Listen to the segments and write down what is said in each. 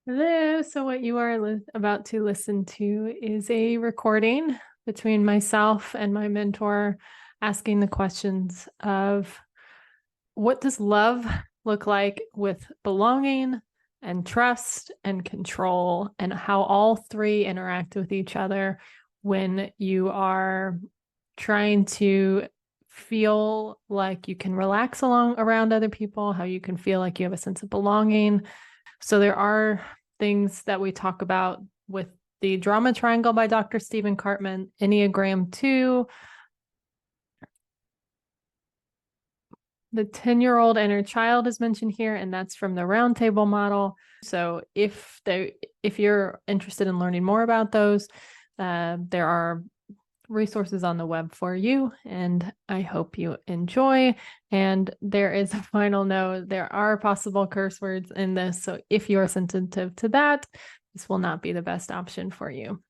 Hello. So, what you are about to listen to is a recording between myself and my mentor asking the questions of what does love look like with belonging and trust and control, and how all three interact with each other when you are trying to feel like you can relax along around other people, how you can feel like you have a sense of belonging. So there are things that we talk about with the Drama Triangle by Dr. Stephen Cartman, Enneagram 2, the 10-year-old inner child is mentioned here, and that's from the roundtable model. So if you're interested in learning more about those, there are resources on the web for you, and I hope you enjoy. And there is a final note: there are possible curse words in this, so if you are sensitive to that, this will not be the best option for you.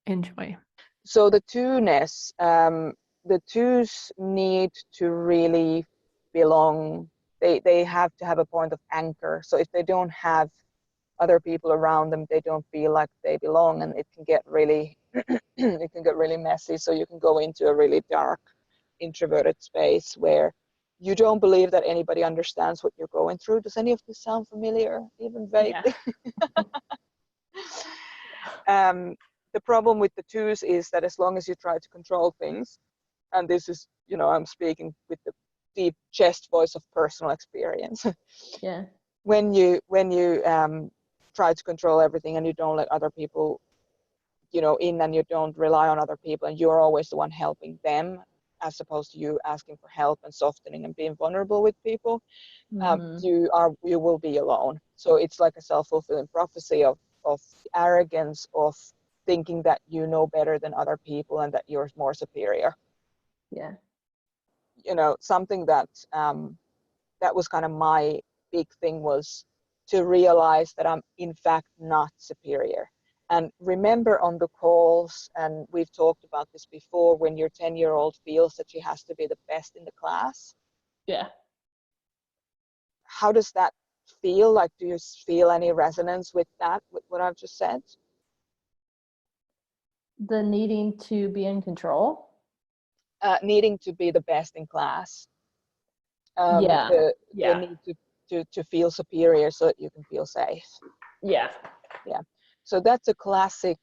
Enjoy. So the two-ness, the twos need to really belong. They have to have a point of anchor. So if they don't have other people around them, they don't feel like they belong, and it can get really it can get really messy. So you can go into a really dark, introverted space where you don't believe that anybody understands what you're going through. Does any of this sound familiar, even vaguely? Yeah. The problem with the twos is that as long as you try to control things, and this is, I'm speaking with the deep chest voice of personal experience. Yeah. When you try to control everything and you don't let other people, in, and you don't rely on other people, and you're always the one helping them, as opposed to you asking for help and softening and being vulnerable with people, you will be alone. So it's like a self-fulfilling prophecy of arrogance, of thinking that you know better than other people and that you're more superior. Yeah. Something that that was kind of my big thing, was to realize that I'm in fact not superior. And remember on the calls, and we've talked about this before, when your 10-year-old feels that she has to be the best in the class. Yeah. How does that feel? Like, do you feel any resonance with that, with what I've just said? The needing to be in control. Needing to be the best in class. Yeah. The need to feel superior so that you can feel safe. Yeah. Yeah. So that's a classic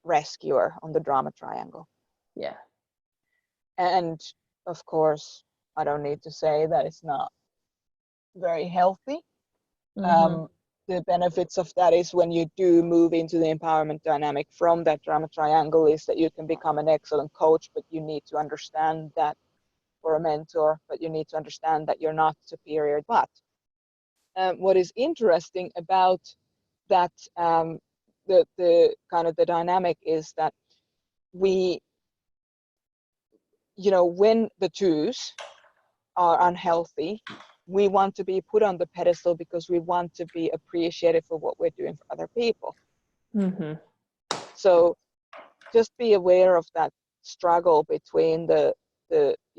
rescuer on the drama triangle. Yeah. And of course, I don't need to say that it's not very healthy. The benefits of that is, when you do move into the empowerment dynamic from that drama triangle, is that you can become an excellent coach, but you need to understand that, or a mentor, but you need to understand that you're not superior. But what is interesting about that, the kind of the dynamic is that we, when the twos are unhealthy, we want to be put on the pedestal because we want to be appreciated for what we're doing for other people. So just be aware of that struggle between the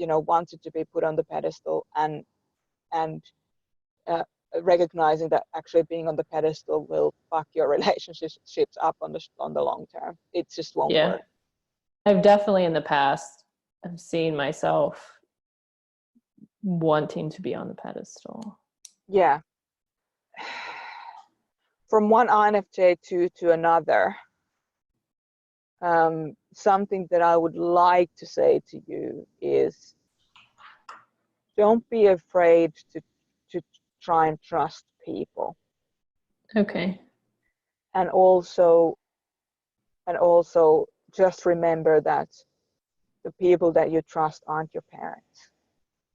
wanted to be put on the pedestal and recognizing that actually being on the pedestal will fuck your relationships up on the long term. It just won't work. I've definitely in the past, I've seen myself wanting to be on the pedestal. Yeah. From one INFJ to another, something that I would like to say to you is, don't be afraid to try and trust people. Okay. And also just remember that the people that you trust aren't your parents.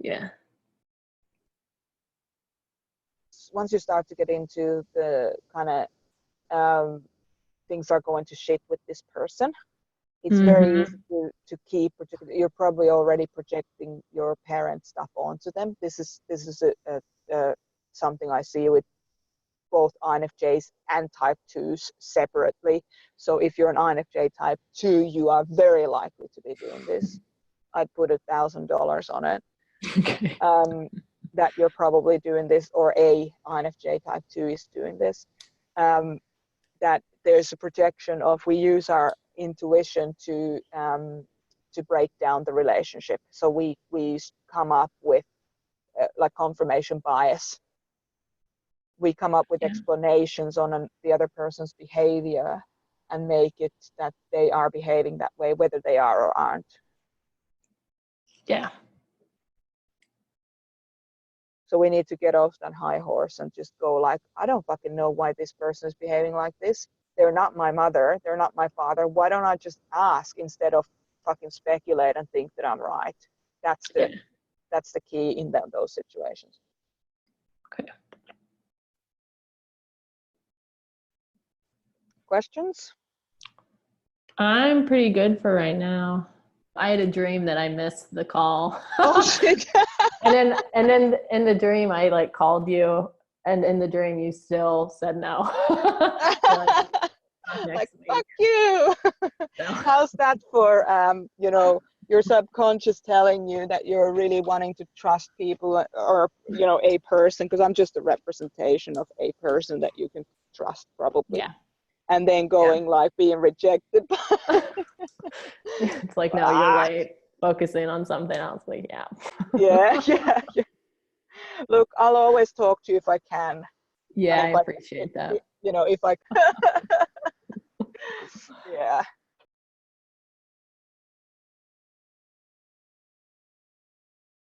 Yeah. Once you start to get into the kind of things are going to shit with this person, it's very easy to keep projecting. You're probably already projecting your parent stuff onto them. This is a something I see with both INFJs and type 2s separately. So if you're an INFJ type 2, you are very likely to be doing this. I'd put $1,000 on it. Okay. that you're probably doing this, or a INFJ type 2 is doing this, that there's a projection of we use our intuition to break down the relationship. So we come up with like confirmation bias. We come up with explanations on the other person's behavior and make it that they are behaving that way, whether they are or aren't. Yeah. So we need to get off that high horse and just go like, I don't fucking know why this person is behaving like this. They're not my mother. They're not my father. Why don't I just ask instead of fucking speculate and think that I'm right? That's the key in those situations. Okay. Questions? I'm pretty good for right now. I had a dream that I missed the call. Oh shit. and then in the dream I like called you, and in the dream you still said no. Like fuck you. So. How's that for your subconscious telling you that you're really wanting to trust people, or a person, because I'm just a representation of a person that you can trust probably. Yeah. And then going like being rejected. It's like, no, you're right. Focusing on something else. Like, yeah. Look, I'll always talk to you if I can. Yeah, I appreciate that. If I yeah.